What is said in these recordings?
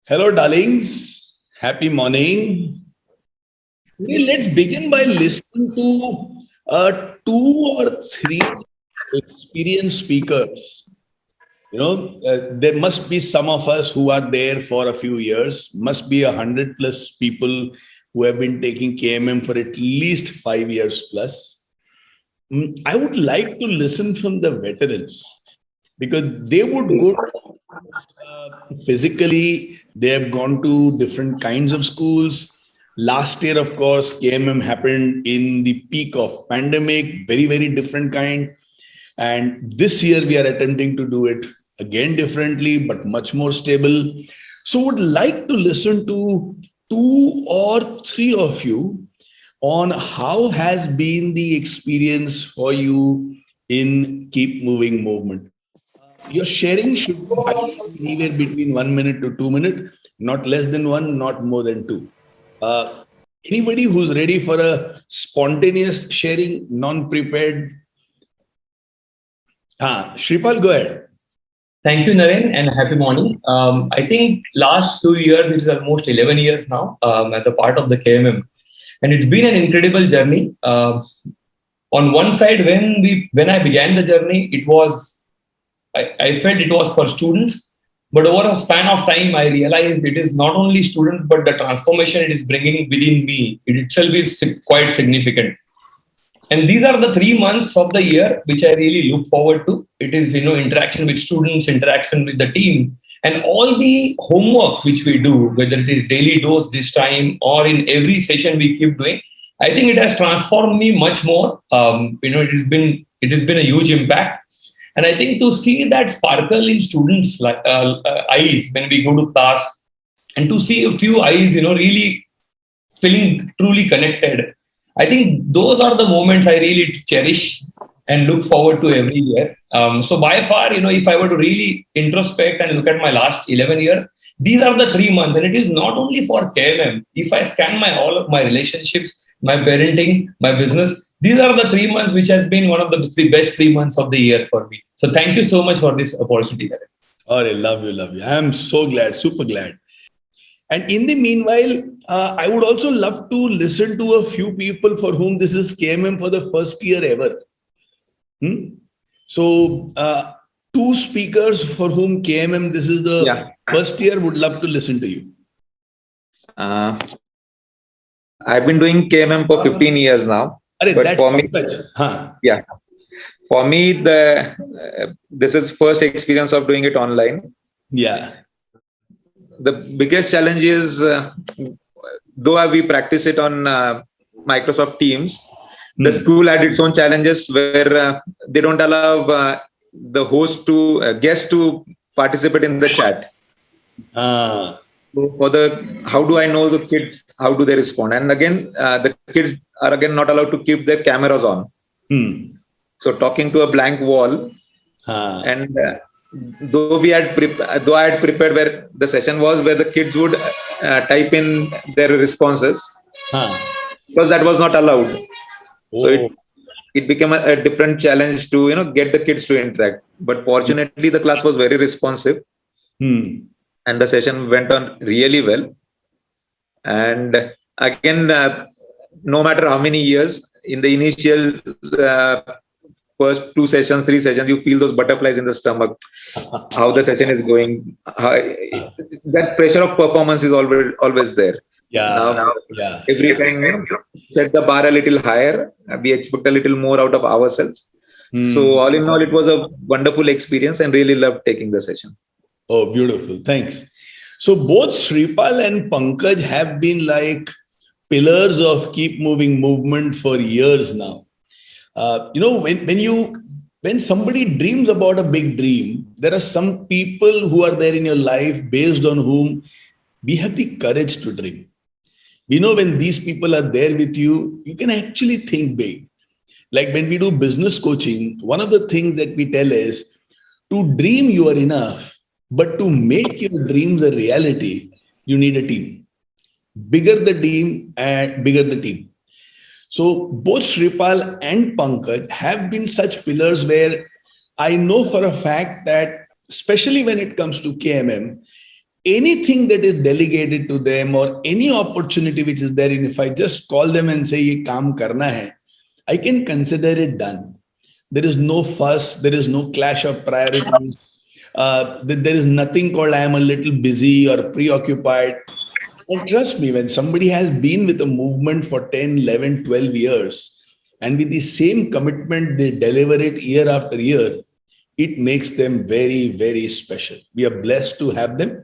Hello, darlings. Happy morning. Today, let's begin by listening to two or three experienced speakers. There must be some of us who are there for a few years, must be 100 plus people who have been taking KMM for at least 5 years plus. I would like to listen from the veterans because they would go physically, they have gone to different kinds of schools. Last year, of course, KMM happened in the peak of pandemic, very, very different kind. And this year, we are attempting to do it again differently, but much more stable. So, would like to listen to two or three of you on how has been the experience for you in Keep Moving movement. Your sharing should be anywhere between 1 minute to 2 minutes, not less than one, not more than two. Uh, Anybody who's ready for a spontaneous sharing, non-prepared? Shripal, go ahead. Thank you, Naren, and happy morning. I think last 2 years, which is almost 11 years now, as a part of the KMM, and it's been an incredible journey. On one side, when I began the journey, I felt it was for students, but over a span of time, I realized it is not only students, but the transformation it is bringing within me, it itself is quite significant. And these are the 3 months of the year which I really look forward to. It is, interaction with students, interaction with the team, and all the homeworks which we do, whether it is daily dose this time or in every session we keep doing. I think it has transformed me much more. It has been a huge impact. And I think to see that sparkle in students' eyes when we go to class, and to see a few eyes, really feeling truly connected. I think those are the moments I really cherish and look forward to every year. So by far, if I were to really introspect and look at my last 11 years, these are the 3 months. And it is not only for KMM. If I scan all of my relationships, my parenting, my business, these are the 3 months which has been one of the best 3 months of the year for me. So thank you so much for this opportunity. Oh, I love you, love you. I'm so glad, super glad. And in the meanwhile, I would also love to listen to a few people for whom this is KMM for the first year ever. So, two speakers for whom KMM this is the first year, would love to listen to you. Uh, I've been doing KMM for 15 years now. But for me, for me, this is first experience of doing it online. Yeah. The biggest challenge is, though we practice it on Microsoft Teams, the school had its own challenges where they don't allow the host to guests to participate in the chat. How do I know the kids? How do they respond? And again, the kids are again not allowed to keep their cameras on. So talking to a blank wall, and though I had prepared where the session was where the kids would type in their responses, because that was not allowed. So it became a different challenge to get the kids to interact. But fortunately, the class was very responsive, and the session went on really well. And again, no matter how many years in the initial first 2 sessions, 3 sessions, you feel those butterflies in the stomach, how the session is going. That pressure of performance is always there. Every time set the bar a little higher, we expect a little more out of ourselves. So all in all, it was a wonderful experience and really loved taking the session. Oh, beautiful. Thanks. So both Shripal and Pankaj have been like pillars of Keep Moving movement for years now. When somebody dreams about a big dream, there are some people who are there in your life based on whom we have the courage to dream. We know when these people are there with you, you can actually think big. Like when we do business coaching, one of the things that we tell is to dream you are enough, but to make your dreams a reality, you need a team. Bigger the team and bigger the team. So both Shripal and Pankaj have been such pillars where I know for a fact that, especially when it comes to KMM, anything that is delegated to them or any opportunity which is there, and if I just call them and say, ye kaam karna hai, I can consider it done. There is no fuss. There is no clash of priorities. There is nothing called I am a little busy or preoccupied. And trust me, when somebody has been with a movement for 10, 11, 12 years, and with the same commitment, they deliver it year after year, it makes them very, very special. We are blessed to have them.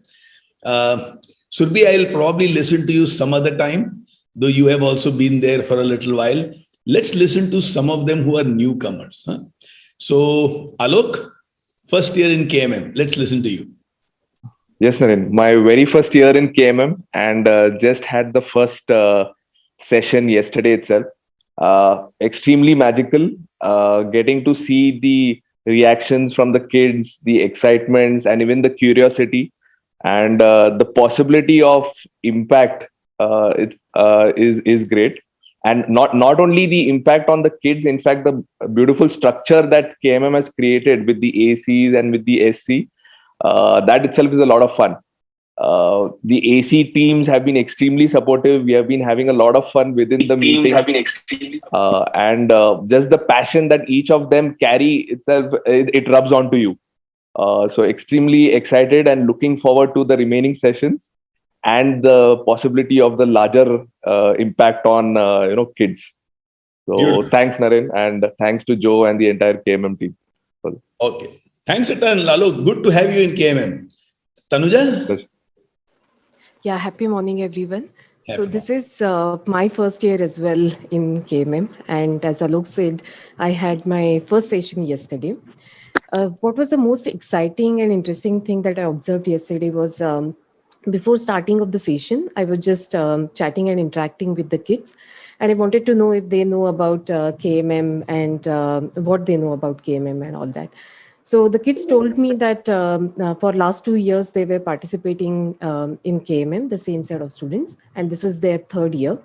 Surbhi, I'll probably listen to you some other time, though you have also been there for a little while. Let's listen to some of them who are newcomers. Huh? So, Alok, first year in KMM. Let's listen to you. Yes, Naren. My very first year in KMM, and just had the first session yesterday itself. Extremely magical. Getting to see the reactions from the kids, the excitements, and even the curiosity, and the possibility of impact is great. And not only the impact on the kids, in fact, the beautiful structure that KMM has created with the ACs and with the SC, that itself is a lot of fun. The AC teams have been extremely supportive. We have been having a lot of fun within the meetings. And just the passion that each of them carry itself, it rubs onto you. So extremely excited and looking forward to the remaining sessions and the possibility of the larger impact on kids. So Beautiful. Thanks, Naren, and thanks to Joe and the entire KMM team. Okay. Thanks a ton, Lalo. Good to have you in KMM. Tanuja? Yeah, happy morning, everyone. Happy morning. This is my first year as well in KMM. And as Alok said, I had my first session yesterday. What was the most exciting and interesting thing that I observed yesterday was before starting of the session, I was just chatting and interacting with the kids. And I wanted to know if they know about KMM and what they know about KMM and all that. So the kids told me that for last 2 years, they were participating in KMM, the same set of students, and this is their third year.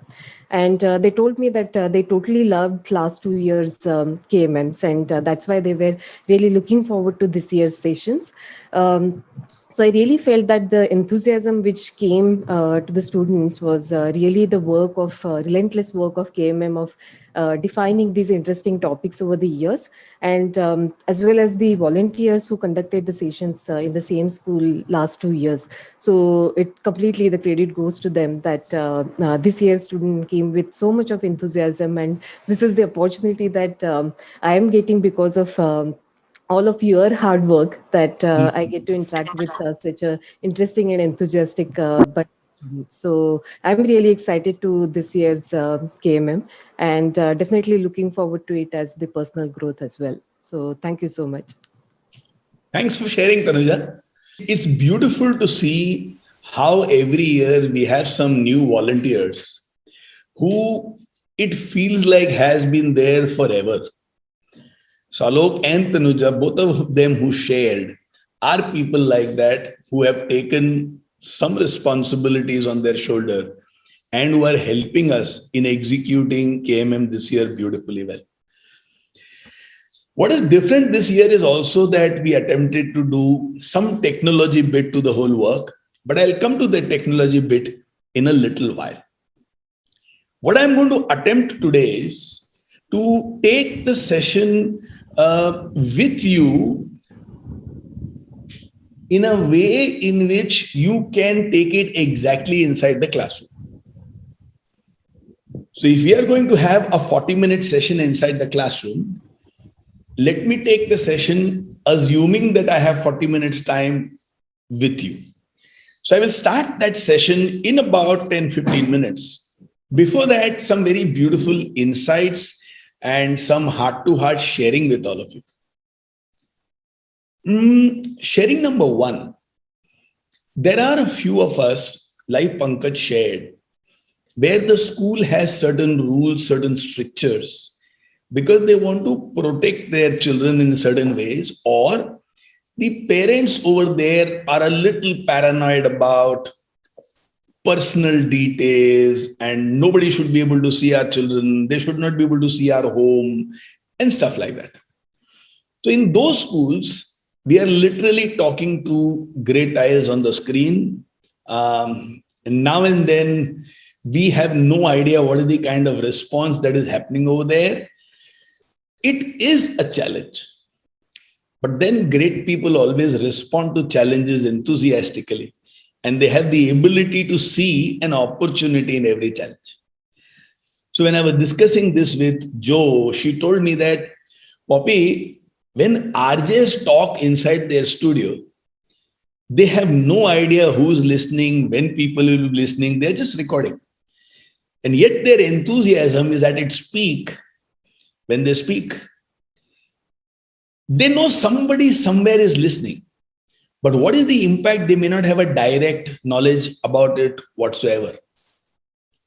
And they told me that they totally loved last 2 years KMMs, and that's why they were really looking forward to this year's sessions. So I really felt that the enthusiasm which came to the students was really the work of relentless work of KMM of defining these interesting topics over the years, and as well as the volunteers who conducted the sessions in the same school last 2 years. So it completely, the credit goes to them that this year's student came with so much of enthusiasm, and this is the opportunity that I am getting because of all of your hard work that I get to interact with such a interesting and enthusiastic bunch of students. So I'm really excited to this year's KMM, and definitely looking forward to it as the personal growth as well. So thank you so much. Thanks for sharing, Tanuja. It's beautiful to see how every year we have some new volunteers who it feels like has been there forever. So Alok and Tanuja, both of them who shared, are people like that who have taken some responsibilities on their shoulder and who are helping us in executing KMM this year beautifully well. What is different this year is also that we attempted to do some technology bit to the whole work, but I'll come to the technology bit in a little while. What I'm going to attempt today is to take the session with you in a way in which you can take it exactly inside the classroom. So if we are going to have a 40-minute session inside the classroom, let me take the session assuming that I have 40 minutes time with you. So I will start that session in about 10-15 minutes. Before that, some very beautiful insights and some heart-to-heart sharing with all of you. Sharing number one, there are a few of us, like Pankaj shared, where the school has certain rules, certain strictures, because they want to protect their children in certain ways, or the parents over there are a little paranoid about personal details and nobody should be able to see our children. They should not be able to see our home and stuff like that. So in those schools, we are literally talking to gray tiles on the screen And now and then, we have no idea what is the kind of response that is happening over there. It is a challenge. But then great people always respond to challenges enthusiastically, and they have the ability to see an opportunity in every challenge. So when I was discussing this with Jo, she told me that, Poppy, when RJs talk inside their studio, they have no idea who's listening, when people will be listening. They're just recording. And yet their enthusiasm is at its peak when they speak. They know somebody somewhere is listening. But what is the impact? They may not have a direct knowledge about it whatsoever.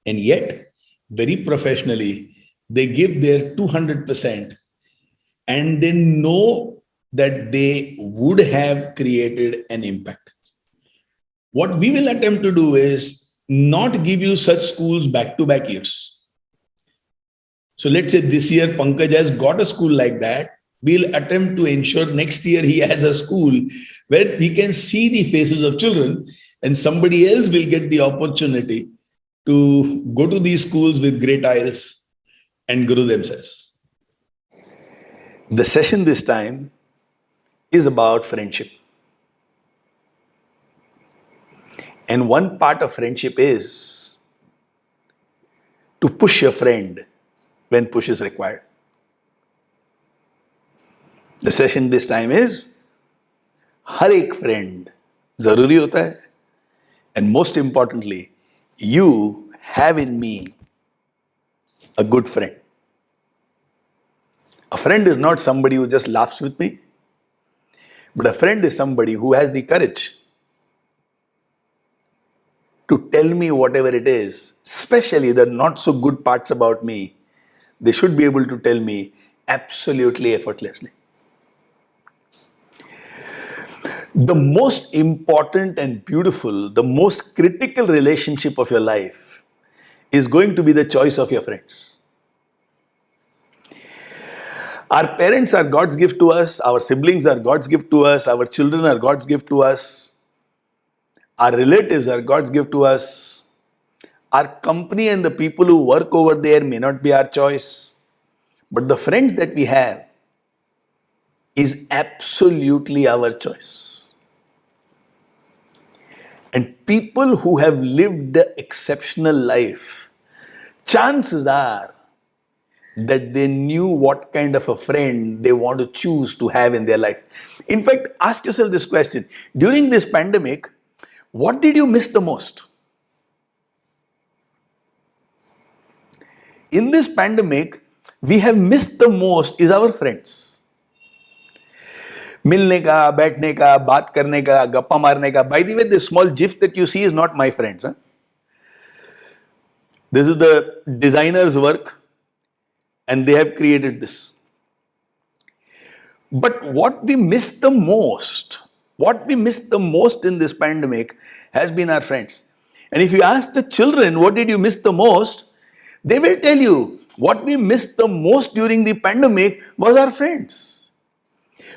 And yet, very professionally, they give their 200%, and they know that they would have created an impact. What we will attempt to do is not give you such schools back-to-back years. So let's say this year Pankaj has got a school like that. We'll attempt to ensure next year he has a school where he can see the faces of children, and somebody else will get the opportunity to go to these schools with great eyes and grow themselves. The session this time is about friendship. And one part of friendship is to push your friend when push is required. The session this time is हर एक friend जरूरी होता है, and most importantly, you have in me a good friend. A friend is not somebody who just laughs with me, but a friend is somebody who has the courage to tell me whatever it is, especially the not so good parts about me. They should be able to tell me absolutely effortlessly. The most important and beautiful, the most critical relationship of your life is going to be the choice of your friends. Our parents are God's gift to us, our siblings are God's gift to us, our children are God's gift to us, our relatives are God's gift to us. Our company and the people who work over there may not be our choice, but the friends that we have is absolutely our choice. And people who have lived the exceptional life, chances are that they knew what kind of a friend they want to choose to have in their life. In fact, ask yourself this question. During this pandemic, what did you miss the most? In this pandemic, we have missed the most is our friends. मिलने का, बैठने का, बात करने का, गप्पा मारने का. By the way, this small gif that you see is not my friends. This is the designer's work, and they have created this. But what we miss the most in this pandemic has been our friends. And if you ask the children, what did you miss the most? They will tell you, what we missed the most during the pandemic was our friends.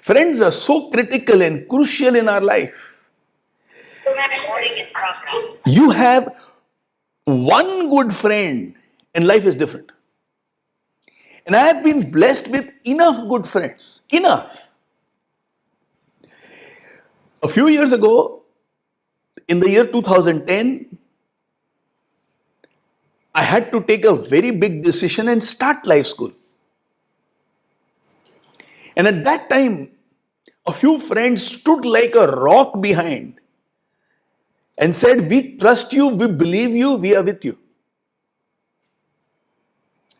Friends are so critical and crucial in our life. You have one good friend and life is different. And I have been blessed with enough good friends. Enough. A few years ago, in the year 2010, I had to take a very big decision and start life school. And at that time, a few friends stood like a rock behind and said, we trust you, we believe you, we are with you.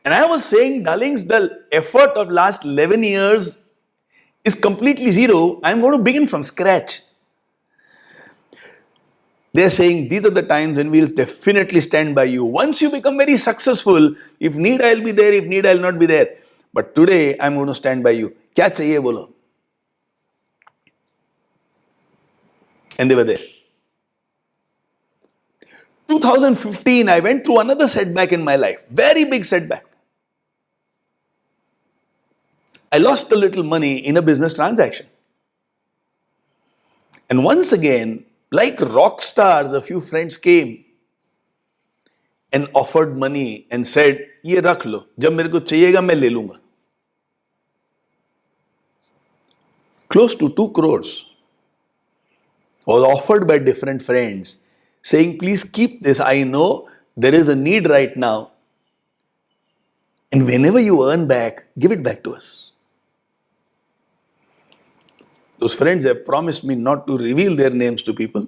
And I was saying, darlings, the effort of last 11 years is completely zero. I'm going to begin from scratch. They're saying, these are the times when we'll definitely stand by you. Once you become very successful, if need, I'll be there. If need, I'll not be there. But today, I'm going to stand by you. Kya chahiye bolo? And they were there. 2015, I went through another setback in my life. Very big setback. I lost a little money in a business transaction. And once again, like rock stars, a few friends came and offered money and said, "ये रख लो, जब मेरे को चाहिएगा मैं ले लूंगा." Close to 2 crores was offered by different friends, saying, "Please keep this. I know there is a need right now. And whenever you earn back, give it back to us." Those friends have promised me not to reveal their names to people.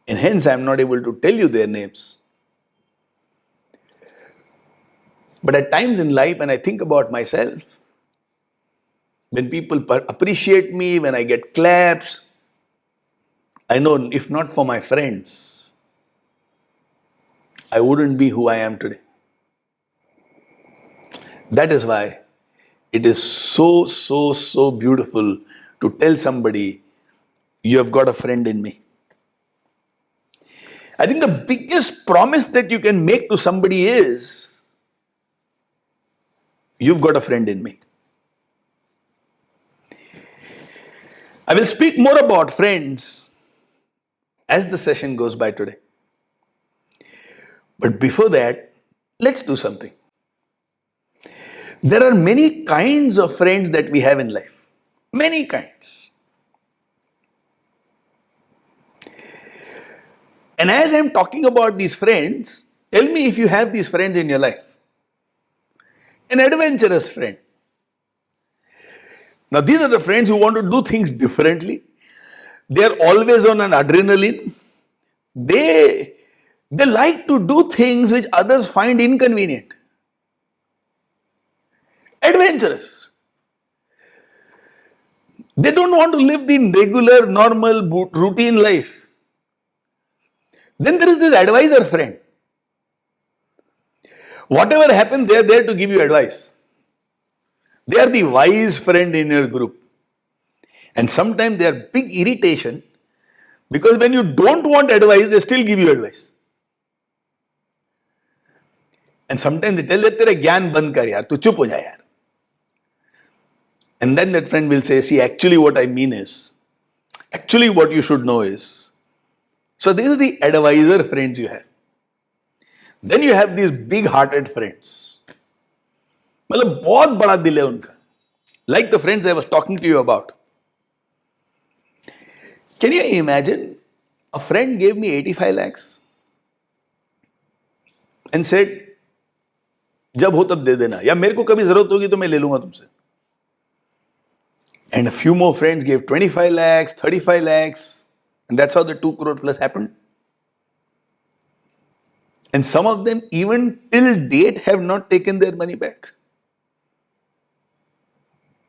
And hence I am not able to tell you their names. But at times in life, when I think about myself, when people appreciate me, when I get claps, I know if not for my friends, I wouldn't be who I am today. That is why it is so beautiful to tell somebody, "You have got a friend in me." I think the biggest promise that you can make to somebody is, "You've got a friend in me." I will speak more about friends as the session goes by today. But before that, let's do something. There are many kinds of friends that we have in life. Many kinds. And as I'm talking about these friends, tell me if you have these friends in your life. An adventurous friend. Now, these are the friends who want to do things differently. They are always on an adrenaline. They like to do things which others find inconvenient. Adventurous. They don't want to live the regular, normal, routine life. Then there is this advisor friend. Whatever happens, they are there to give you advice. They are the wise friend in your group. And sometimes they are big irritation, because when you don't want advice, they still give you advice. And sometimes they tell you, "तेरा ज्ञान बंद कर यार, तू चुप हो जा यार." And then that friend will say, "See, actually what I mean is, actually what you should know is." So these are the advisor friends you have. Then you have these big-hearted friends. मतलब बहुत बड़ा दिल है उनका. Like the friends I was talking to you about. Can you imagine? A friend gave me 85 lakhs and said, "जब हो तब दे देना, या मेरे को कभी जरूरत होगी तो मैं ले लूंगा तुमसे." And a few more friends gave 25 lakhs, 35 lakhs, and that's how the 2 crore plus happened. And some of them even till date have not taken their money back.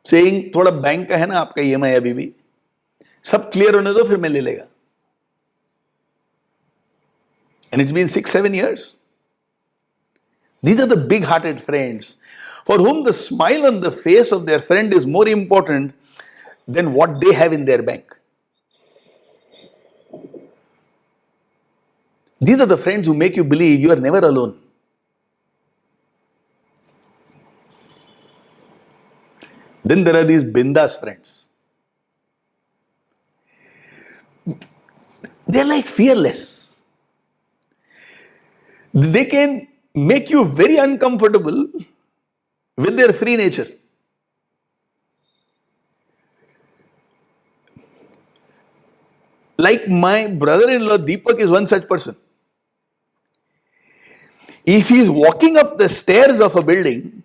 Saying, "थोड़ा बैंक का है ना आपका EMI अभी भी, सब clear होने दो फिर मैं ले लेगा." And it's been 6-7 years. These are the big-hearted friends for whom the smile on the face of their friend is more important than what they have in their bank. These are the friends who make you believe you are never alone. Then there are these bindas friends. They're like fearless. They can make you very uncomfortable with their free nature. Like my brother-in-law Deepak is one such person. If he is walking up the stairs of a building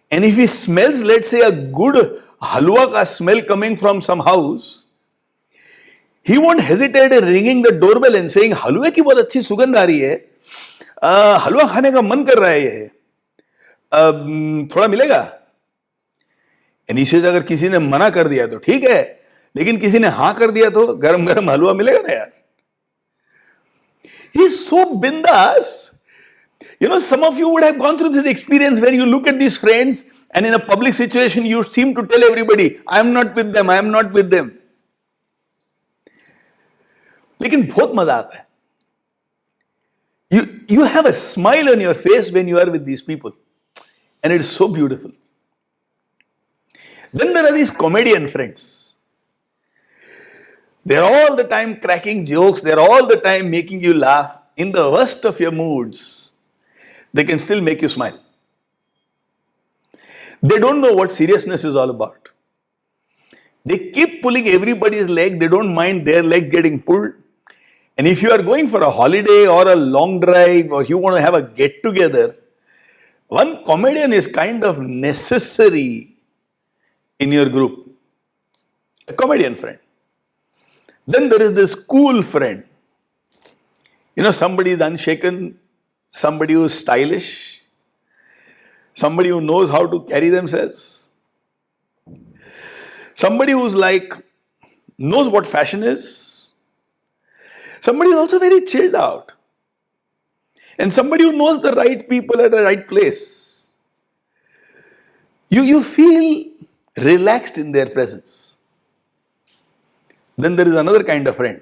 and if he smells, let's say, a good halwa ka smell coming from some house, he won't hesitate in ringing the doorbell and saying, "हलवे की बहुत अच्छी सुगंध आ रही है, हलवा खाने का मन कर रहा है ये, थोड़ा मिलेगा?" And he says, अगर किसी ने मना कर दिया तो ठीक है, लेकिन किसी ने हाँ कर दिया तो गरम गरम हलवा मिलेगा ना यार. He is so bindas. You know, some of you would have gone through this experience where you look at these friends and in a public situation you seem to tell everybody, "I am not with them, I am not with them." लेकिन बहुत मजा आता है. You have a smile on your face when you are with these people, and it is so beautiful. Then there are these comedian friends. They're all the time cracking jokes. They're all the time making you laugh. In the worst of your moods, they can still make you smile. They don't know what seriousness is all about. They keep pulling everybody's leg. They don't mind their leg getting pulled. And if you are going for a holiday or a long drive or you want to have a get together, one comedian is kind of necessary in your group. A comedian friend. Then there is this cool friend. You know, somebody is unshaken, somebody who is stylish, somebody who knows how to carry themselves, somebody who's like, knows what fashion is, somebody who's also very chilled out, and somebody who knows the right people at the right place. You feel relaxed in their presence. Then there is another kind of friend.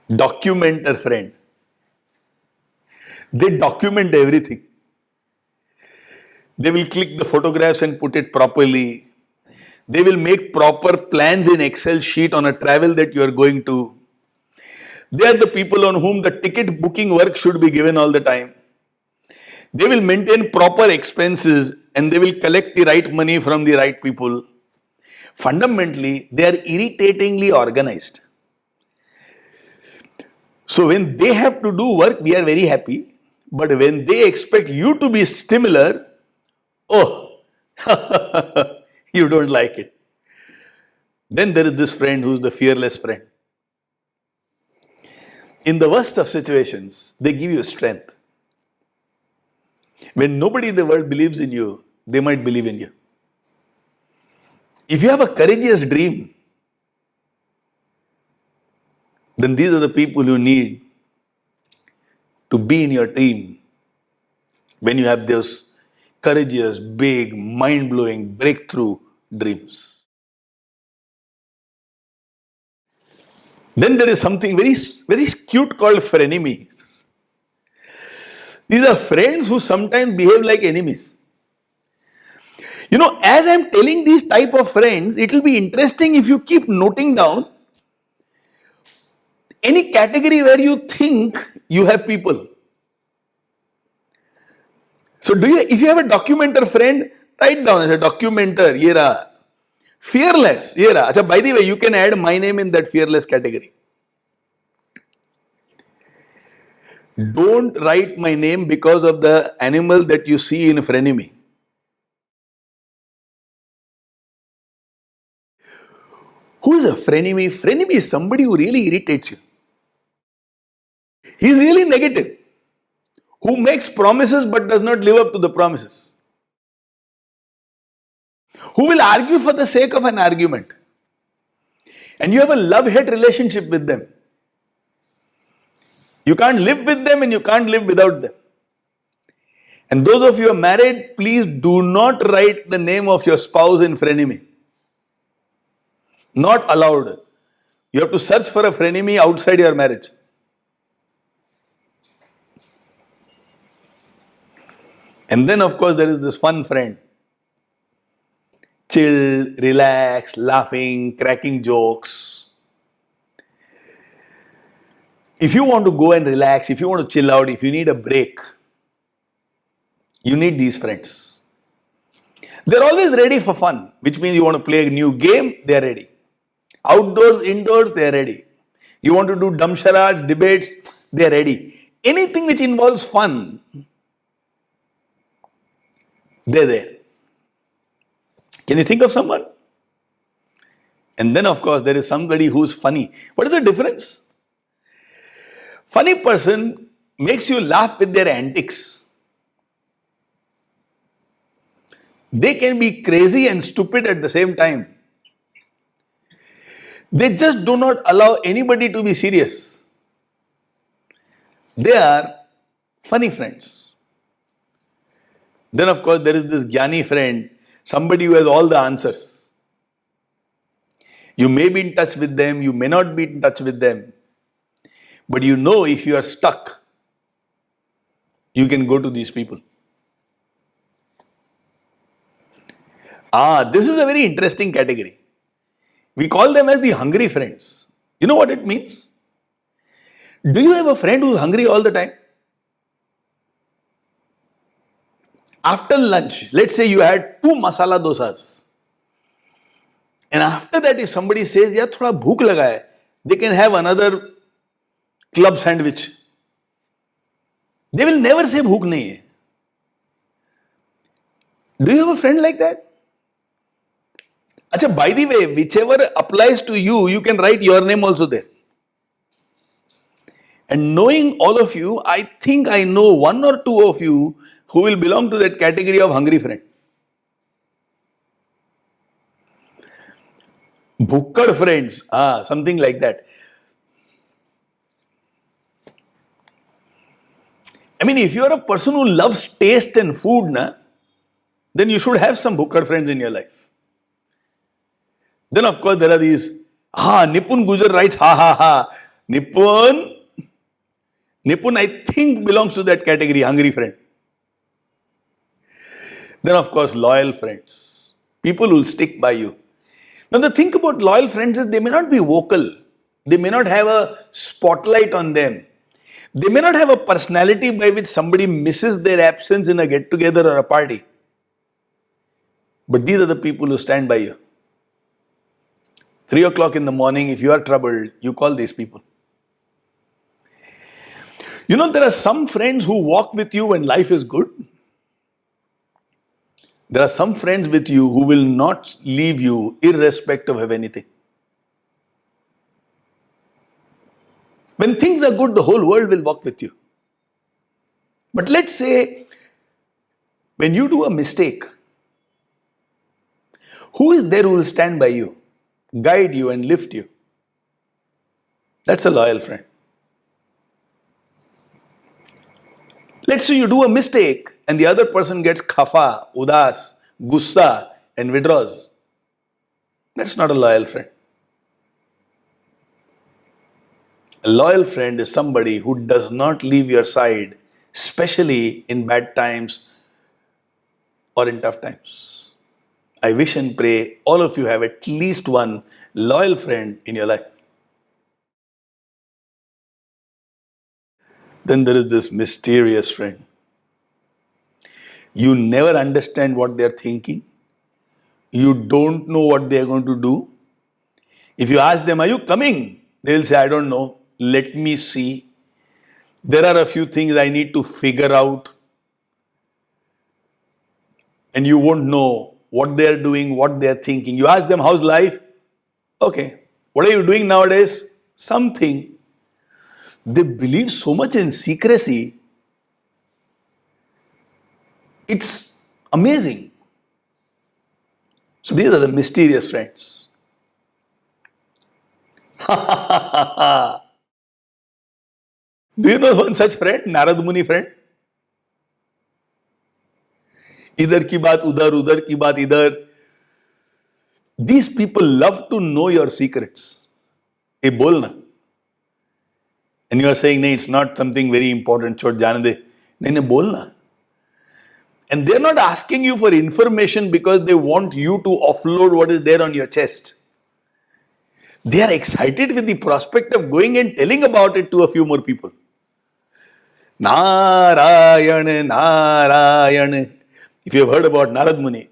Documenter friend. They document everything. They will click the photographs and put it properly. They will make proper plans in Excel sheet on a travel that you are going to. They are the people on whom the ticket booking work should be given all the time. They will maintain proper expenses and they will collect the right money from the right people. Fundamentally, they are irritatingly organized. So when they have to do work, we are very happy. But when they expect you to be similar, oh, you don't like it. Then there is this friend who's the fearless friend. In the worst of situations, they give you strength. When nobody in the world believes in you, they might believe in you. If you have a courageous dream, then these are the people you need to be in your team when you have those courageous, big, mind-blowing, breakthrough dreams. Then there is something very, very cute called frenemies. These are friends who sometimes behave like enemies. You know, as I'm telling these type of friends, it will be interesting if you keep noting down any category where you think you have people. So if you have a documenter friend, write down as a documenter, yera. Fearless, yera. Achha, by the way, you can add my name in that fearless category. Don't write my name because of the animal that you see in frenemy. Who is a frenemy? Frenemy is somebody who really irritates you. He is really negative. Who makes promises but does not live up to the promises. Who will argue for the sake of an argument. And you have a love-hate relationship with them. You can't live with them and you can't live without them. And those of you who are married, please do not write the name of your spouse in frenemy. Not allowed. You have to search for a frenemy outside your marriage. And then, of course, there is this fun friend. Chill, relax, laughing, cracking jokes. If you want to go and relax, if you want to chill out, if you need a break, you need these friends. They're always ready for fun, which means you want to play a new game, they're ready. Outdoors, indoors, they're ready. You want to do dumb charades, debates, they're ready. Anything which involves fun, they're there. Can you think of someone? And then, of course, there is somebody who's funny. What is the difference? Funny person makes you laugh with their antics. They can be crazy and stupid at the same time. They just do not allow anybody to be serious. They are funny friends. Then, of course, there is this Jnani friend, somebody who has all the answers. You may be in touch with them, you may not be in touch with them. But you know if you are stuck, you can go to these people. This is a very interesting category. We call them as the hungry friends. You know what it means? Do you have a friend who's hungry all the time? After lunch, let's say you had 2 masala dosas. And after that, if somebody says, yeah, thoda bhook laga hai, they can have another club sandwich. They will never say bhook nahi hai. Do you have a friend like that? Achha, by the way, whichever applies to you, you can write your name also there. And knowing all of you, I think I know 1 or 2 of you who will belong to that category of hungry friend. Bhukkad friends, something like that. I mean, if you are a person who loves taste and food, then you should have some bhukkad friends in your life. Then, of course, there are these, Nipun Gujar writes, Nipun, I think belongs to that category, hungry friend. Then, of course, loyal friends. People who will stick by you. Now, the thing about loyal friends is they may not be vocal. They may not have a spotlight on them. They may not have a personality by which somebody misses their absence in a get-together or a party. But these are the people who stand by you. 3 o'clock in the morning, if you are troubled, you call these people. You know, there are some friends who walk with you when life is good. There are some friends with you who will not leave you irrespective of anything. When things are good, the whole world will walk with you. But let's say, when you do a mistake, who is there who will stand by you, guide you and lift you? That's a loyal friend. Let's say you do a mistake and the other person gets khafa, udas, gussa and withdraws. That's not a loyal friend. A loyal friend is somebody who does not leave your side, especially in bad times or in tough times. I wish and pray all of you have at least one loyal friend in your life. Then there is this mysterious friend. You never understand what they are thinking. You don't know what they are going to do. If you ask them, are you coming? They will say, I don't know. Let me see. There are a few things I need to figure out. And you won't know what they are doing, what they are thinking. You ask them, how's life? Okay. What are you doing nowadays? Something. They believe so much in secrecy. It's amazing. So these are the mysterious friends. Do you know one such friend, Narad Muni friend? Idhar ki baat udhar, udhar ki baat idhar. These people love to know your secrets. Hey, bol na. And you are saying, no, it's not something very important. Chhod jane de. No, bol na. And they're not asking you for information because they want you to offload what is there on your chest. They are excited with the prospect of going and telling about it to a few more people. Narayana, Narayana. If you have heard about Narad Muni,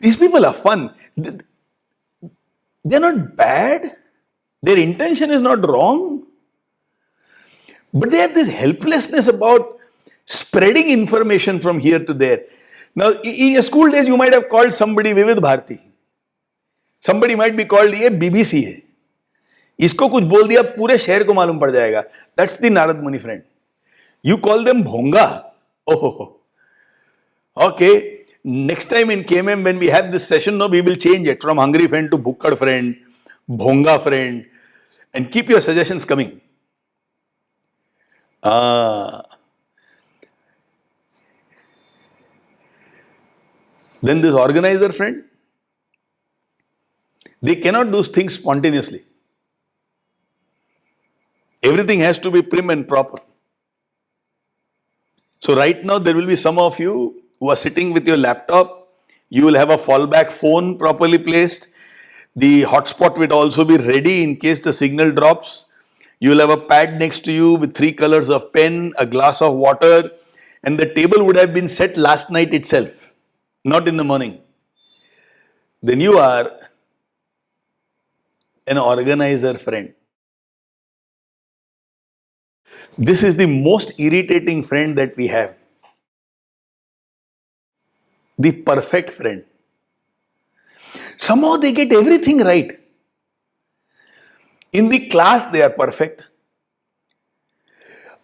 these people are fun. They're not bad. Their intention is not wrong. But they have this helplessness about spreading information from here to there. Now, in your school days, you might have called somebody Vivid Bharati. Somebody might be called ये BBC है. इसको कुछ बोल दिया पूरे शहर को मालूम पड़ जाएगा. That's the Narad Muni friend. You call them Bhonga. Oh, okay. Next time in KMM when we have this session, we will change it from hungry friend to bhukkad friend, Bhonga friend, and keep your suggestions coming. Then this organizer friend, they cannot do things spontaneously. Everything has to be prim and proper. So right now there will be some of you who are sitting with your laptop You will have a fallback phone properly placed. The hotspot will also be ready in case the signal drops. You will have a pad next to you with 3 colors of pen, a glass of water, and the table would have been set last night itself, not in the morning. Then you are an organizer friend. This is the most irritating friend that we have. The perfect friend. Somehow they get everything right. In the class, they are perfect.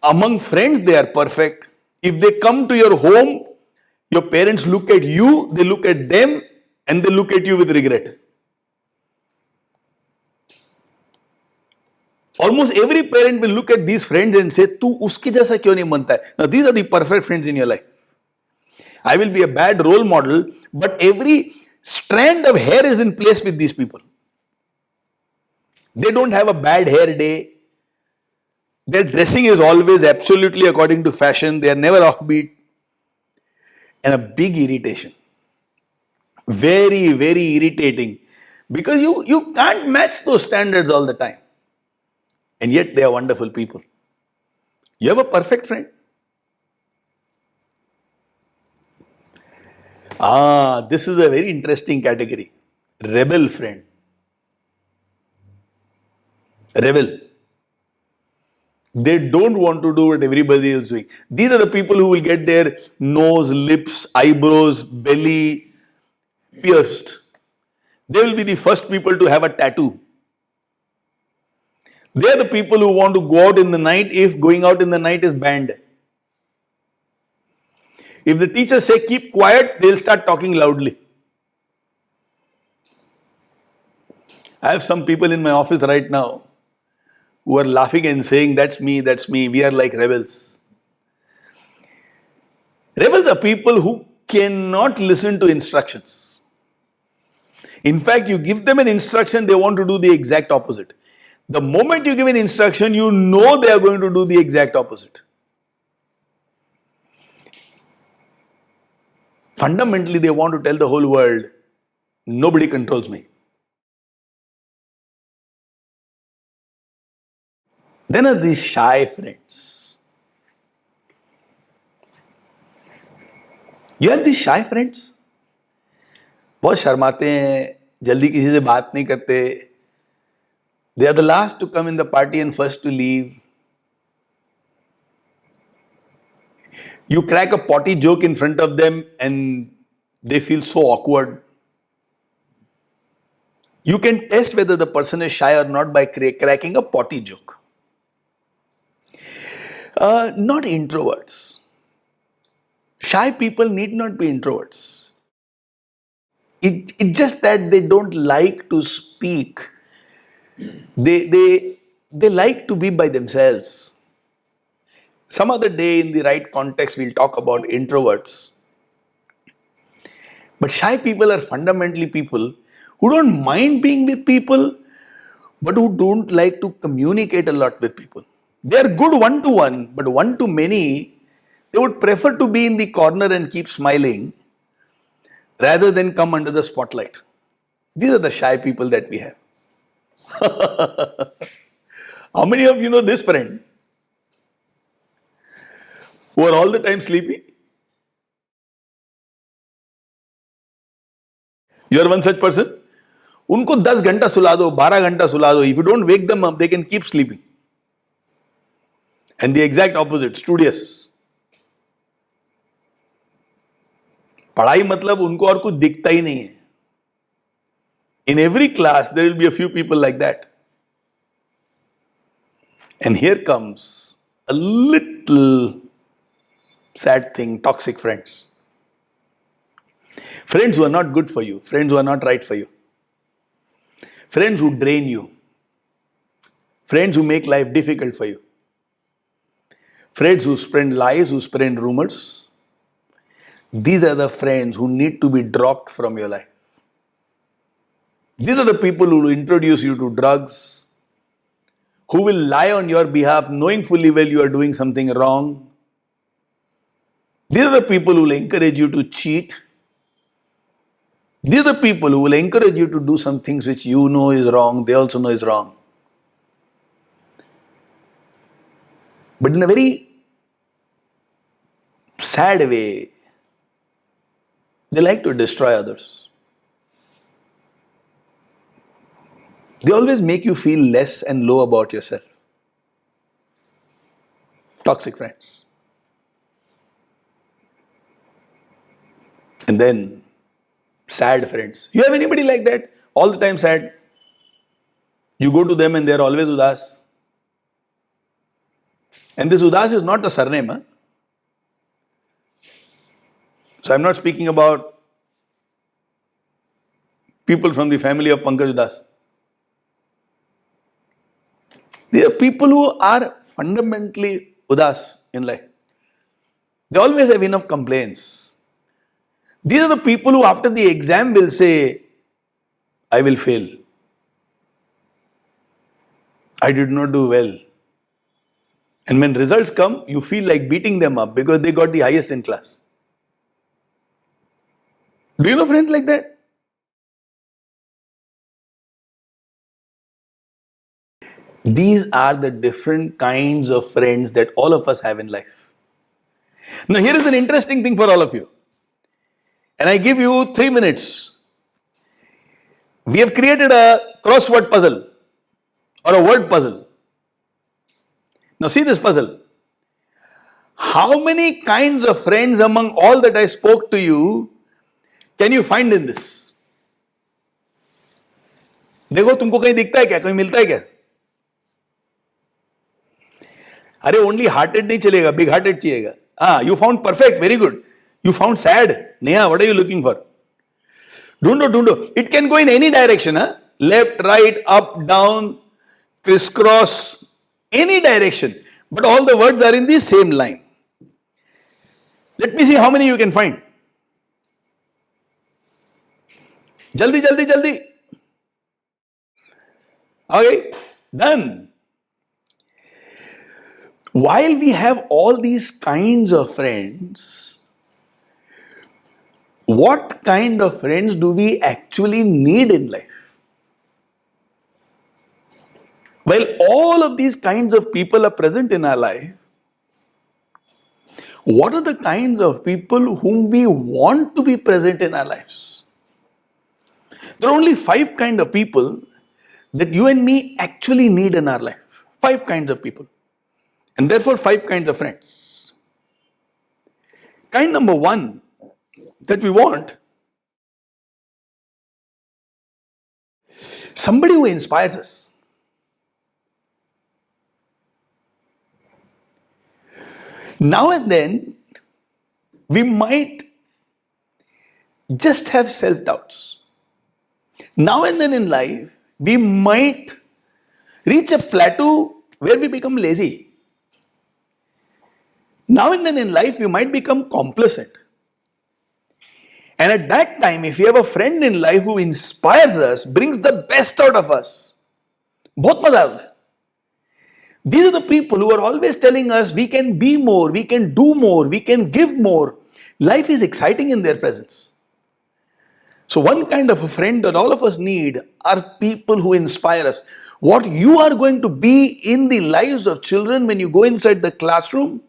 Among friends, they are perfect. If they come to your home, your parents look at you, they look at them, and they look at you with regret. Almost every parent will look at these friends and say, "Tu uske jaisa kyun nahi banta hai?" Now, these are the perfect friends in your life. I will be a bad role model, but every strand of hair is in place with these people. They don't have a bad hair day. Their dressing is always absolutely according to fashion. They are never offbeat. And a big irritation. Very, very irritating. Because you can't match those standards all the time. And yet they are wonderful people. You have a perfect friend. This is a very interesting category. Rebel friend. Rebel. They don't want to do what everybody else is doing. These are the people who will get their nose, lips, eyebrows, belly pierced. They will be the first people to have a tattoo. They are the people who want to go out in the night if going out in the night is banned. If the teachers say keep quiet, they'll start talking loudly. I have some people in my office right now who are laughing and saying, that's me, we are like rebels. Rebels are people who cannot listen to instructions. In fact, you give them an instruction, they want to do the exact opposite. The moment you give an instruction, you know they are going to do the exact opposite. Fundamentally, they want to tell the whole world, nobody controls me. Then are these shy friends. You have these shy friends? बहुत शर्माते हैं, जल्दी किसी से बात नहीं करते. They are the last to come in the party and first to leave. You crack a potty joke in front of them and they feel so awkward. You can test whether the person is shy or not by cracking a potty joke. Not introverts. Shy people need not be introverts. It's just that they don't like to speak. They like to be by themselves. Some other day in the right context, we'll talk about introverts. But shy people are fundamentally people who don't mind being with people, but who don't like to communicate a lot with people. They are good one-to-one, but one-to-many, they would prefer to be in the corner and keep smiling rather than come under the spotlight. These are the shy people that we have. How many of you know this friend who are all the time sleepy? You are one such person? उनको 10 घंटा सुला दो, 12 घंटा सुला दो. If you don't wake them up, they can keep sleeping. And the exact opposite, studious. पढ़ाई मतलब उनको और कुछ दिखता ही नहीं है. In every class, there will be a few people like that. And here comes a little sad thing, toxic friends. Friends who are not good for you, friends who are not right for you. Friends who drain you. Friends who make life difficult for you. Friends who spread lies, who spread rumors. These are the friends who need to be dropped from your life. These are the people who will introduce you to drugs, who will lie on your behalf knowing fully well you are doing something wrong. These are the people who will encourage you to cheat. These are the people who will encourage you to do some things which you know is wrong, they also know is wrong. But in a very sad way, they like to destroy others. They always make you feel less and low about yourself. Toxic friends. And then sad friends. You have anybody like that? All the time sad. You go to them and they're always udas. And this udas is not the surname. Huh? So I'm not speaking about people from the family of Pankaj Udas. They are people who are fundamentally udas in life. They always have enough complaints. These are the people who after the exam will say, I will fail. I did not do well. And when results come, you feel like beating them up because they got the highest in class. Do you know friends like that? These are the different kinds of friends that all of us have in life. Now, here is an interesting thing for all of you. And I give you 3 minutes. We have created a crossword puzzle or a word puzzle. Now, see this puzzle. How many kinds of friends among all that I spoke to you can you find in this? देखो तुमको कहीं दिखता है क्या, कहीं मिलता है क्या? अरे only hearted नहीं चलेगा, big hearted चाहिएगा. You found perfect, very good. You found sad. Neha, what are you looking for? Dhundo. It can go in any direction. Left, right, up, down, crisscross, any direction. But all the words are in the same line. Let me see how many you can find. Jaldi. Okay, done. While we have all these kinds of friends, what kind of friends do we actually need in life? Well, all of these kinds of people are present in our life. What are the kinds of people whom we want to be present in our lives? There are only 5 kinds of people that you and me actually need in our life. 5 kinds of people. And therefore 5 kinds of friends. Kind number 1 that we want, somebody who inspires us. Now and then, we might just have self-doubts. Now and then in life, we might reach a plateau where we become lazy. Now and then in life, we might become complacent. And at that time, if you have a friend in life who inspires us, brings the best out of us, बहुत मजा आता है. These are the people who are always telling us we can be more, we can do more, we can give more. Life is exciting in their presence. So one kind of a friend that all of us need are people who inspire us. What you are going to be in the lives of children when you go inside the classroom,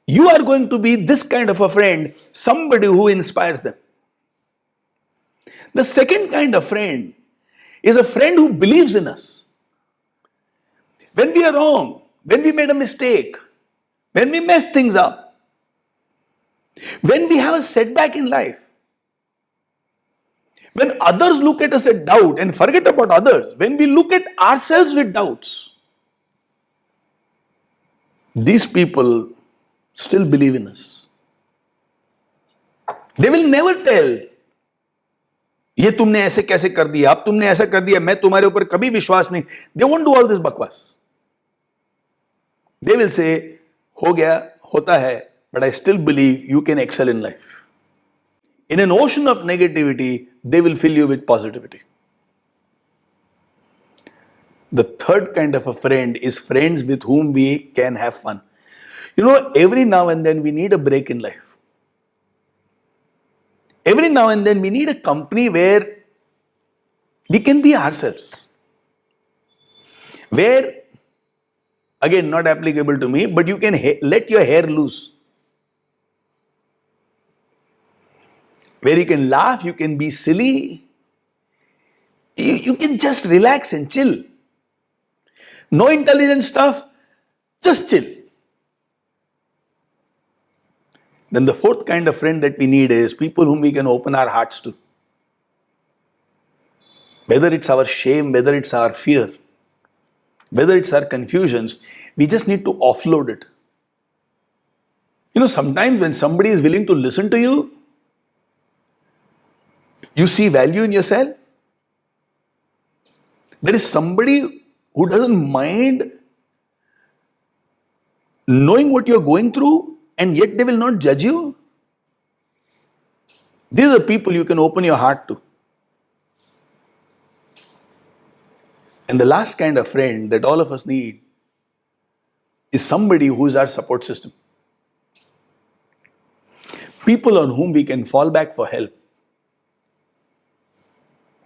you are going to be this kind of a friend, somebody who inspires them. The second kind of friend is a friend who believes in us. When we are wrong, when we made a mistake, when we mess things up, when we have a setback in life, when others look at us with doubt, and forget about others, when we look at ourselves with doubts, these people still believe in us. They will never tell, ये तुमने ऐसे कैसे कर दिया, अब तुमने ऐसा कर दिया, मैं तुम्हारे ऊपर कभी विश्वास नहीं. They won't do all this bakwas. They will say, हो गया, होता है, but I still believe you can excel in life. In an ocean of negativity, they will fill you with positivity. The third kind of a friend is friends with whom we can have fun. You know, every now and then we need a break in life. Every every now and then we need a company where we can be ourselves. Where, again, not applicable to me, but you can let your hair loose. Where you can laugh, you can be silly. You can just relax and chill. No intelligent stuff, just chill. Then the fourth kind of friend that we need is people whom we can open our hearts to. Whether it's our shame, whether it's our fear, whether it's our confusions, we just need to offload it. Sometimes when somebody is willing to listen to you, you see value in yourself. There is somebody who doesn't mind knowing what you're going through, and yet they will not judge you. These are the people you can open your heart to. And the last kind of friend that all of us need is somebody who is our support system. People on whom we can fall back for help.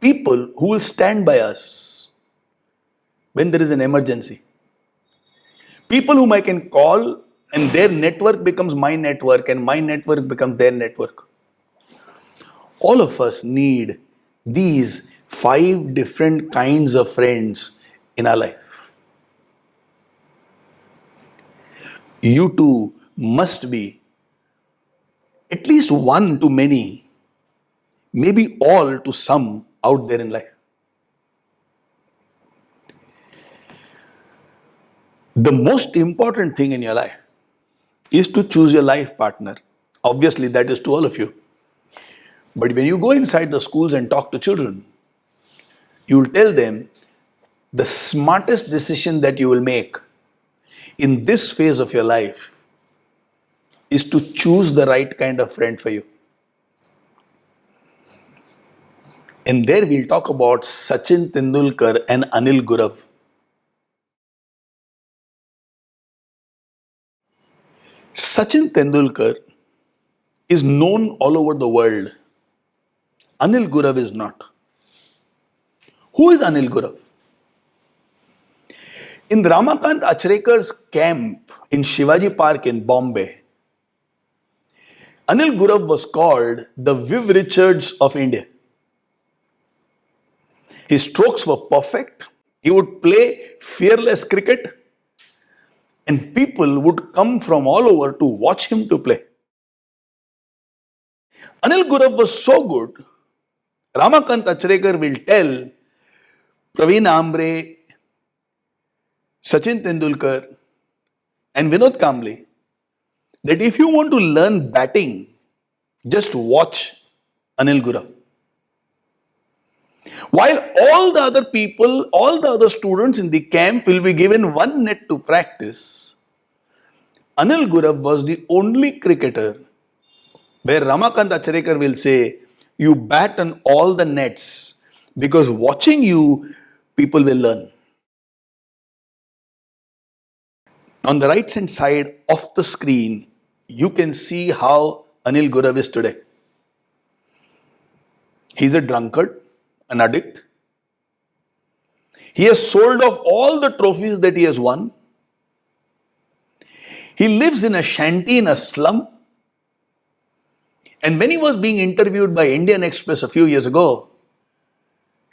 People who will stand by us when there is an emergency. People whom I can call and their network becomes my network and my network becomes their network. All of us need these 5 different kinds of friends in our life. You too must be at least one to many, maybe all to some out there in life. The most important thing in your life is to choose your life partner. Obviously, that is to all of you. But when you go inside the schools and talk to children, you will tell them the smartest decision that you will make in this phase of your life is to choose the right kind of friend for you. And there we'll talk about Sachin Tendulkar and Anil Gurav. Sachin Tendulkar is known all over the world. Anil Gurav is not. Who is Anil Gurav? In Ramakant Achrekar's camp in Shivaji Park in Bombay, Anil Gurav was called the Viv Richards of India. His strokes were perfect. He would play fearless cricket, and people would come from all over to watch him to play. Anil Gurav was so good, Ramakant Achrekar will tell Praveen Ambre, Sachin Tendulkar, and Vinod Kamble that if you want to learn batting, just watch Anil Gurav. While all the other people, all the other students in the camp will be given one net to practice, Anil Gurav was the only cricketer where Ramakant Achrekar will say, you bat on all the nets because watching you, people will learn. On the right hand side of the screen, you can see how Anil Gurav is today. He's a drunkard, an addict. He has sold off all the trophies that he has won. He lives in a shanty in a slum. And when he was being interviewed by Indian Express a few years ago,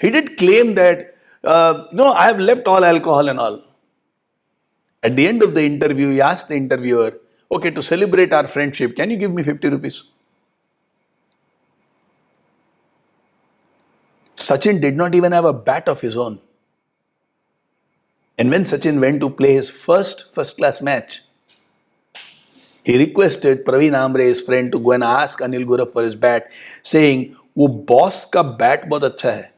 he did claim that, I have left all alcohol and all. At the end of the interview, he asked the interviewer, okay, to celebrate our friendship, can you give me 50 rupees? Sachin did not even have a bat of his own. And when Sachin went to play his first class match, he requested Praveen Ambre, his friend, to go and ask Anil Gurav for his bat, saying, "वो boss का bat बहुत अच्छा है."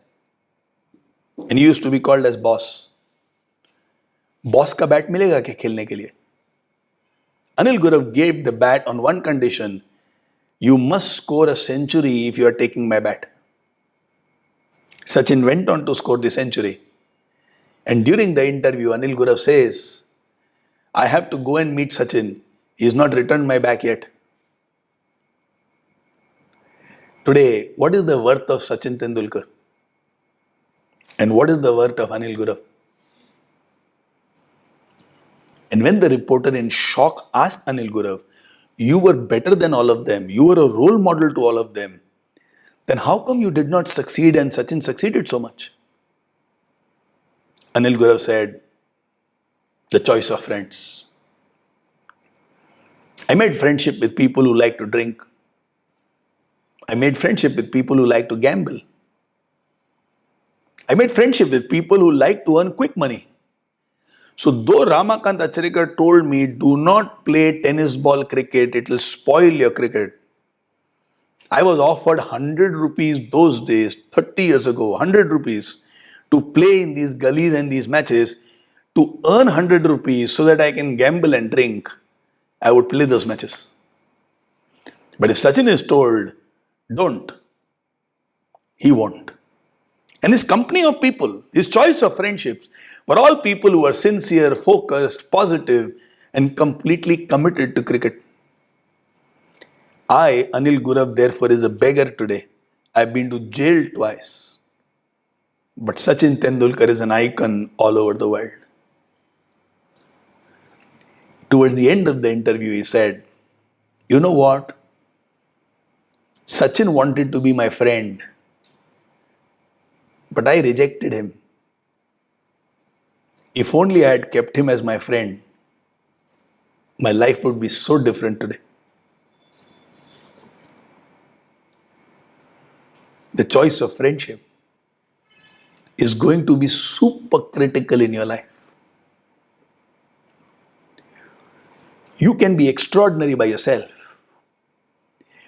And he used to be called as boss. Boss का bat मिलेगा क्या खेलने के लिए? Anil Gurav gave the bat on one condition: you must score a century if you are taking my bat. Sachin went on to score the century. And during the interview, Anil Gurav says, I have to go and meet Sachin. He has not returned my bat yet. Today, what is the worth of Sachin Tendulkar? And what is the worth of Anil Gurav? And when the reporter in shock asked Anil Gurav, you were better than all of them, you were a role model to all of them, then how come you did not succeed and Sachin succeeded so much? Anil Gurav said, the choice of friends. I made friendship with people who like to drink. I made friendship with people who like to gamble. I made friendship with people who like to earn quick money. So though Ramakant Acharikar told me, do not play tennis ball cricket, it will spoil your cricket. I was offered 100 rupees those days, 30 years ago, 100 rupees to play in these gullies and these matches to earn 100 rupees so that I can gamble and drink. I would play those matches. But if Sachin is told, don't, he won't. And his company of people, his choice of friendships, were all people who were sincere, focused, positive, and completely committed to cricket. I, Anil Gurav, therefore, is a beggar today. I've been to jail twice. But Sachin Tendulkar is an icon all over the world. Towards the end of the interview, he said, you know what? Sachin wanted to be my friend. But I rejected him. If only I had kept him as my friend, my life would be so different today. The choice of friendship is going to be super critical in your life. You can be extraordinary by yourself.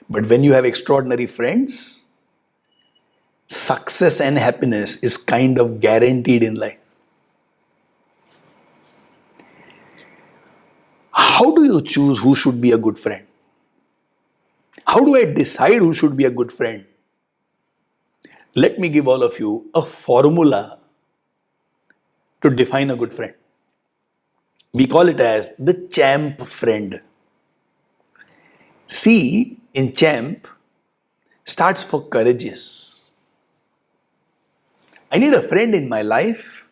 But when you have extraordinary friends, success and happiness is kind of guaranteed in life. How do you choose who should be a good friend? How do I decide who should be a good friend? Let me give all of you a formula to define a good friend. We call it as the champ friend. C in champ starts for courageous. I need a friend in my life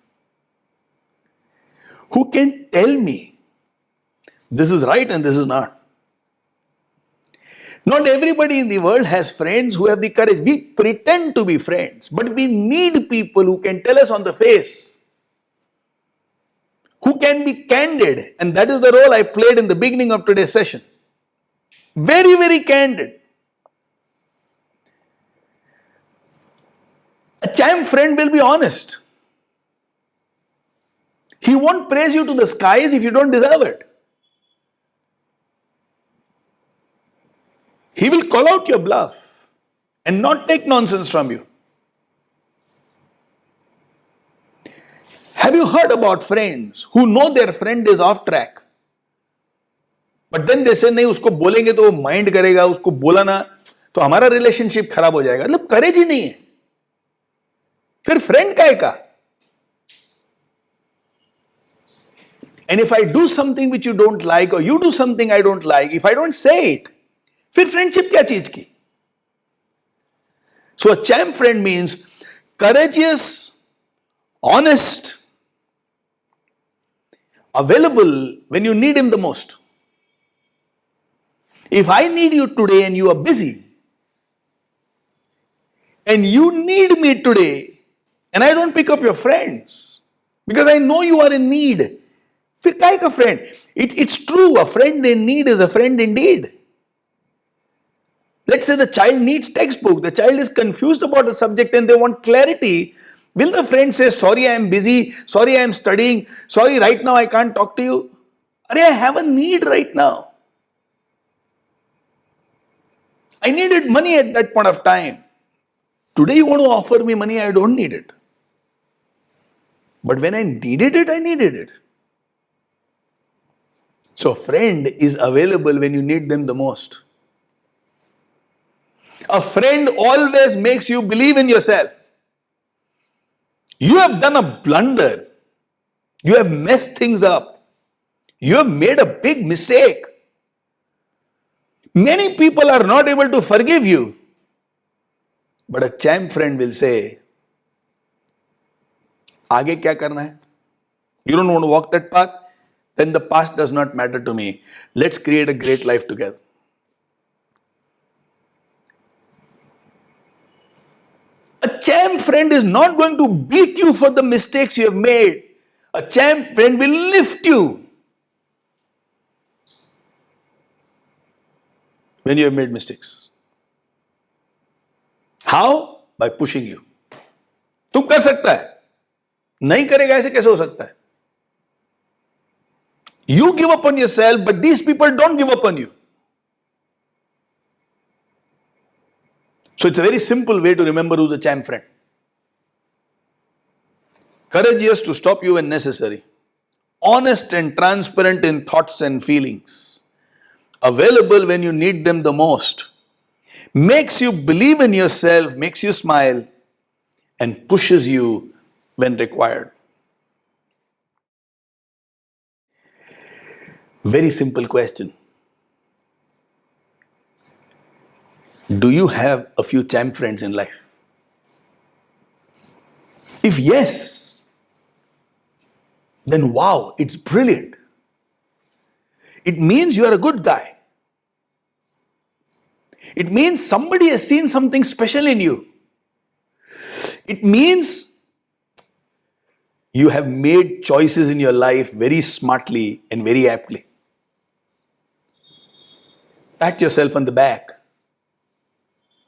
who can tell me this is right and this is not. Not everybody in the world has friends who have the courage. We pretend to be friends, but we need people who can tell us on the face, who can be candid. And that is the role I played in the beginning of today's session. Very, very candid. A champ friend will be honest. He won't praise you to the skies if you don't deserve it. He will call out your bluff and not take nonsense from you. Have you heard about friends who know their friend is off track? But then they say, नहीं उसको बोलेंगे तो वो mind करेगा, उसको बोला ना तो हमारा रिलेशनशिप खराब हो जाएगा. मतलब करेज ही नहीं है. फिर फ्रेंड काहे का? And if I do something which you don't like or you do something I don't like, if I don't say it, फिर फ्रेंडशिप क्या चीज की? So a champ friend means courageous, honest, available when you need him the most. If I need you today and you are busy, and you need me today, and I don't pick up your friends, because I know you are in need, फिर काहे का friend? It's true, a friend in need is a friend indeed. Let's say the child needs textbook, the child is confused about the subject and they want clarity. Will the friend say, sorry, I am busy, sorry, I am studying, sorry, right now I can't talk to you? I have a need right now. I needed money at that point of time. Today you want to offer me money, I don't need it. But when I needed it, I needed it. So a friend is available when you need them the most. A friend always makes you believe in yourself. You have done a blunder. You have messed things up. You have made a big mistake. Many people are not able to forgive you. But a champ friend will say, आगे क्या करना है? You don't want to walk that path? Then the past does not matter to me. Let's create a great life together. A champ friend is not going to beat you for the mistakes you have made. A champ friend will lift you when you have made mistakes. How? By pushing you. तुम कर सकता है, नहीं करेगा ऐसे कैसे हो सकता है? You give up on yourself, but these people don't give up on you. So it's a very simple way to remember who's a champ friend. Courageous to stop you when necessary. Honest and transparent in thoughts and feelings. Available when you need them the most. Makes you believe in yourself, makes you smile, and pushes you when required. Very simple question. Do you have a few champ friends in life? If yes, then wow, it's brilliant. It means you are a good guy. It means somebody has seen something special in you. It means you have made choices in your life very smartly and very aptly. Pat yourself on the back.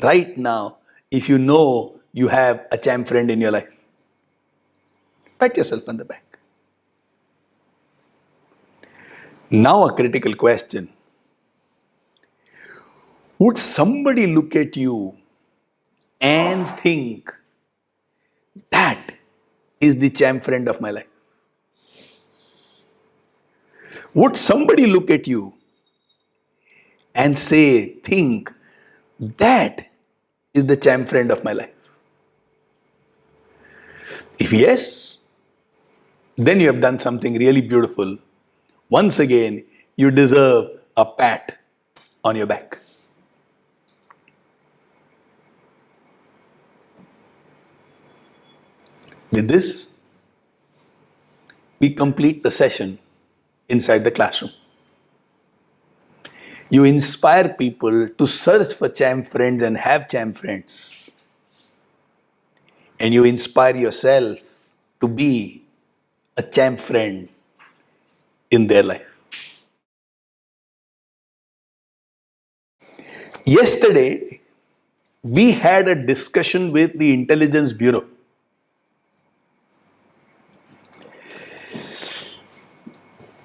Right now, if you know you have a champ friend in your life, pat yourself on the back. Now a critical question. Would somebody look at you and think, that is the champ friend of my life? Would somebody look at you and think, that is the champ friend of my life? If yes, then you have done something really beautiful. Once again, you deserve a pat on your back. With this, we complete the session inside the classroom. You inspire people to search for champ friends and have champ friends. And you inspire yourself to be a champ friend in their life. Yesterday, we had a discussion with the Intelligence Bureau.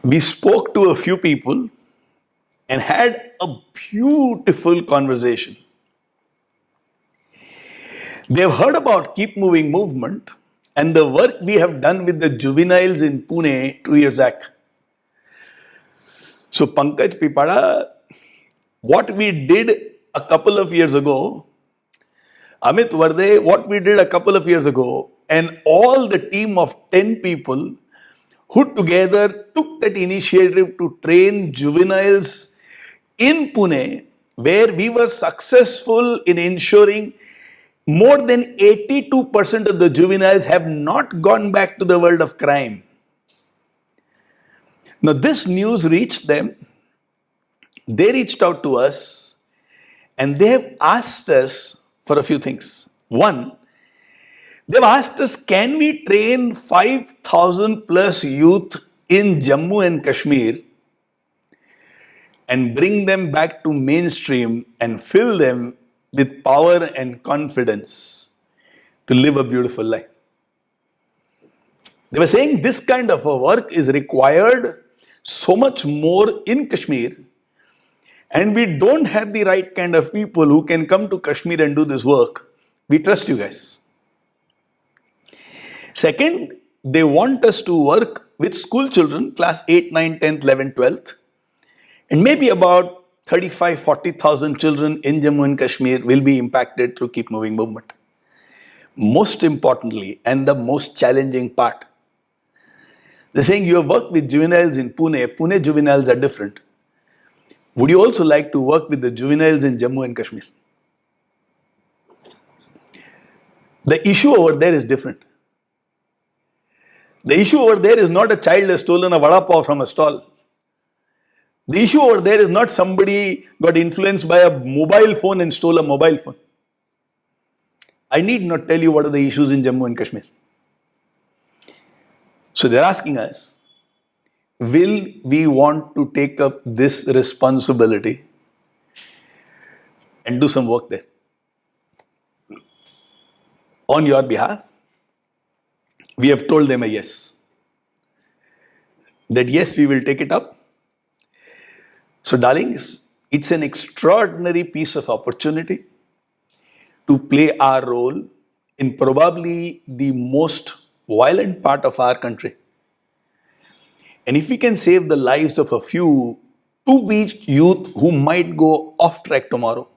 We spoke to a few people and had a beautiful conversation. They have heard about Keep Moving movement and the work we have done with the juveniles in Pune 2 years back. So Pankaj Pipada, what we did a couple of years ago, Amit Varde, what we did a couple of years ago, and all the team of 10 people who together took that initiative to train juveniles in Pune, where we were successful in ensuring more than 82% of the juveniles have not gone back to the world of crime. Now, this news reached them. They reached out to us and they have asked us for a few things. One, they've asked us, can we train 5,000 plus youth in Jammu and Kashmir and bring them back to mainstream and fill them with power and confidence to live a beautiful life? They were saying this kind of a work is required so much more in Kashmir, and we don't have the right kind of people who can come to Kashmir and do this work. We trust you guys. Second, they want us to work with school children, class 8, 9, 10th, 11th, 12th, and maybe about 35,000-40,000 children in Jammu and Kashmir will be impacted through Keep Moving movement. Most importantly, and the most challenging part, they're saying you have worked with juveniles in Pune. Pune juveniles are different. Would you also like to work with the juveniles in Jammu and Kashmir? The issue over there is different. The issue over there is not a child has stolen a vada pav from a stall. The issue over there is not somebody got influenced by a mobile phone and stole a mobile phone. I need not tell you what are the issues in Jammu and Kashmir. So they're asking us, will we want to take up this responsibility and do some work there on your behalf? We have told them a yes. That yes, we will take it up. So darlings, it's an extraordinary piece of opportunity to play our role in probably the most violent part of our country. And if we can save the lives of a few two-beach youth who might go off track tomorrow,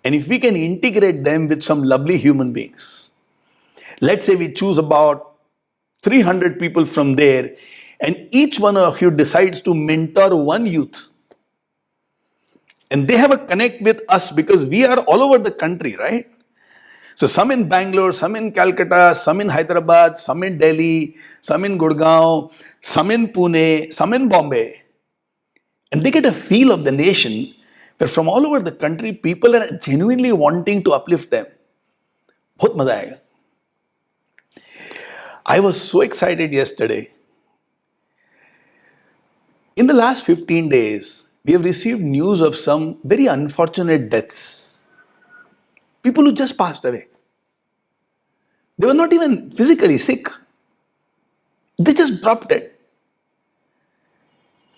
and if we can integrate them with some lovely human beings, let's say we choose about 300 people from there, and each one of you decides to mentor one youth. And they have a connect with us because we are all over the country, right? So some in Bangalore, some in Calcutta, some in Hyderabad, some in Delhi, some in Gurgaon, some in Pune, some in Bombay. And they get a feel of the nation where from all over the country, people are genuinely wanting to uplift them. Bahut maza aayega. I was so excited yesterday. In the last 15 days, we have received news of some very unfortunate deaths. People who just passed away. They were not even physically sick. They just dropped dead.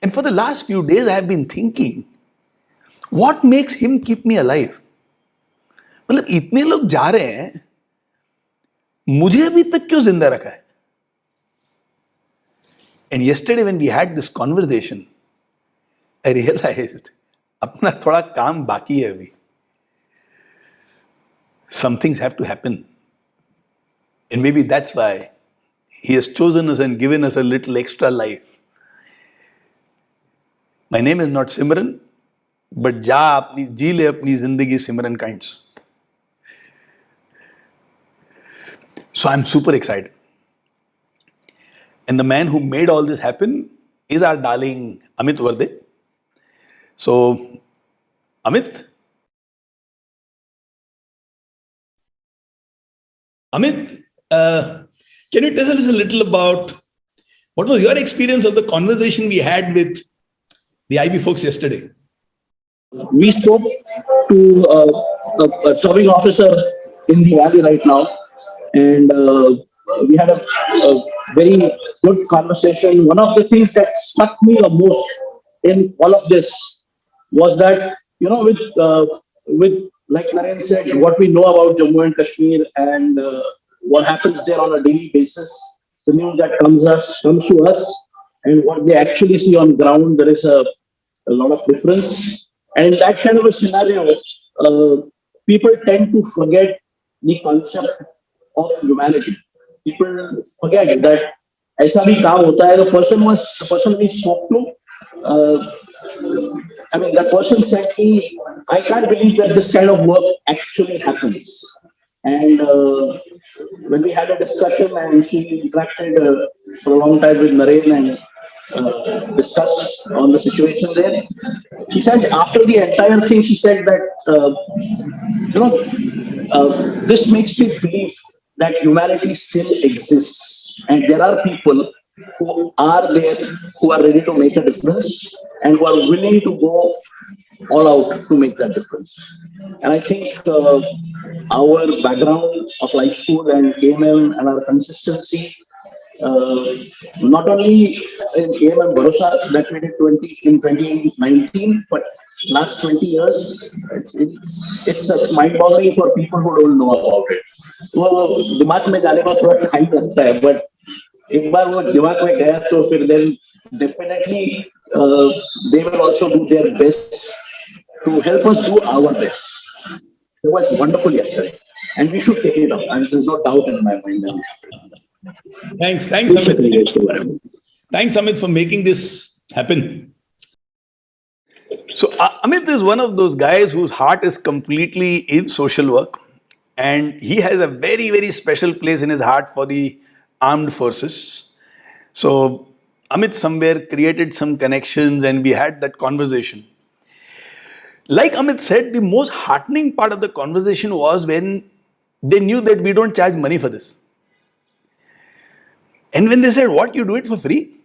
And for the last few days, I have been thinking, what makes him keep me alive? मतलब इतने लोग जा रहे हैं, मुझे अभी तक क्यों जिंदा रखा है? And yesterday when we had this conversation, I realized अपना थोड़ा काम बाकी है अभी. Some things have to happen. And maybe that's why he has chosen us and given us a little extra life. My name is not Simran, but जी ले अपनी जिंदगी Simran kinds. So I'm super excited. And the man who made all this happen is our darling Amit Varde. So, Amit, can you tell us a little about what was your experience of the conversation we had with the IB folks yesterday? We spoke to a serving officer in the valley right now, and we had a very good conversation. One of the things that struck me the most in all of this was that, you know, with like Naren said, what we know about Jammu and Kashmir and what happens there on a daily basis, the news that comes to us, and what they actually see on ground, there is a lot of difference. And in that kind of a scenario, people tend to forget the concept of humanity. People forget that ऐसा भी काम होता है. The person we spoke to, I mean, that person said, I can't believe that this kind of work actually happens. And when we had a discussion and she interacted for a long time with Naren and discussed on the situation there, she said after the entire thing, she said that, this makes me believe that humanity still exists. And there are people who are there, who are ready to make a difference and who are willing to go all out to make that difference. And I think our background of life school and KMM and our consistency, not only in KMM Bharosa that we did in 2019, but last 20 years, it's mind-boggling for people who don't know about it. वो दिमाग में जाने में थोड़ा time लगता है, but एक बार वो दिमाग में गया तो फिर then definitely they will also do their best to help us do our best. It was wonderful yesterday, and we should take it up. And there's no doubt in my mind that we should take it up. Thanks, Amit. Thanks, Amit, for making this happen. So, Amit is one of those guys whose heart is completely in social work. And he has a very, very special place in his heart for the armed forces. So Amit somewhere created some connections and we had that conversation. Like Amit said, the most heartening part of the conversation was when they knew that we don't charge money for this. And when they said, what, you do it for free? He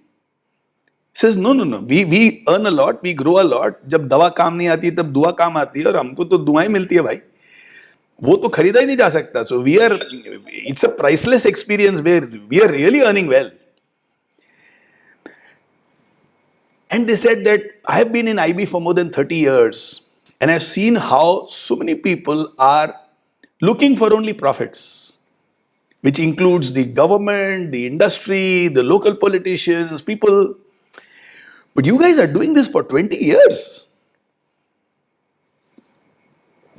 says, no. We earn a lot, we grow a lot. जब दवा काम नहीं आती तब दुआ काम आती है और हमको तो दुआएं मिलती है भाई. वो तो खरीदा ही नहीं जा सकता. So it's a priceless experience where we are really earning well. And they said that I have been in IB for more than 30 years and I've seen how so many people are looking for only profits, which includes the government, the industry, the local politicians, people. But you guys are doing this for 20 years.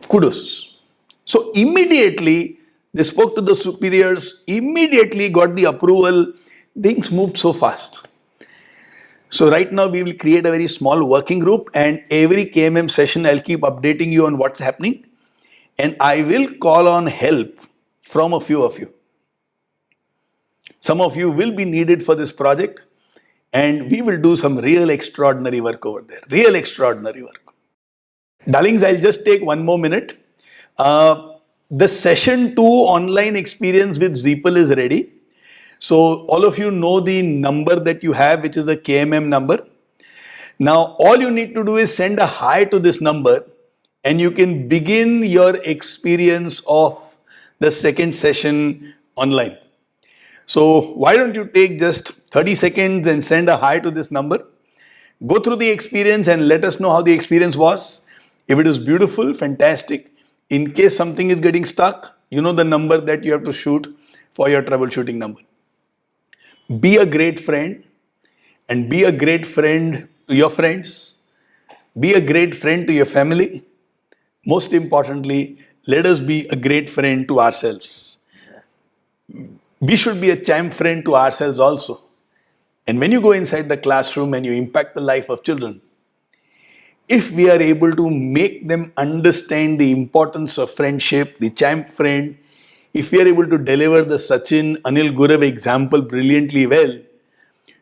Kudos. So immediately they spoke to the superiors, immediately got the approval. Things moved so fast. So right now we will create a very small working group and every KMM session I'll keep updating you on what's happening. And I will call on help from a few of you. Some of you will be needed for this project and we will do some real extraordinary work over there. Real extraordinary work. Darlings, I'll just take one more minute. The session 2 online experience with Zeepal is ready. So all of you know the number that you have, which is a KMM number. Now, all you need to do is send a hi to this number and you can begin your experience of the second session online. So why don't you take just 30 seconds and send a hi to this number. Go through the experience and let us know how the experience was. If it is beautiful, fantastic. In case something is getting stuck, you know the number that you have to shoot for your troubleshooting number. Be a great friend and be a great friend to your friends. Be a great friend to your family. Most importantly, let us be a great friend to ourselves. We should be a champ friend to ourselves also. And when you go inside the classroom and you impact the life of children, if we are able to make them understand the importance of friendship, the champ friend, if we are able to deliver the Sachin, Anil Gurav example brilliantly well,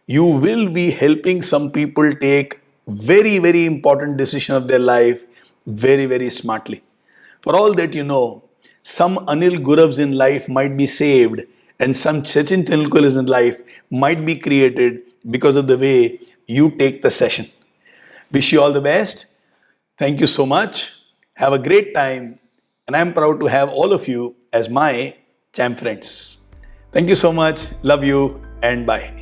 you will be helping some people take very, very important decision of their life very, very smartly. For all that you know, some Anil Guravs in life might be saved and some Sachin Tendulkars in life might be created because of the way you take the session. Wish you all the best. Thank you so much. Have a great time. And I'm proud to have all of you as my champ friends. Thank you so much. Love you and bye.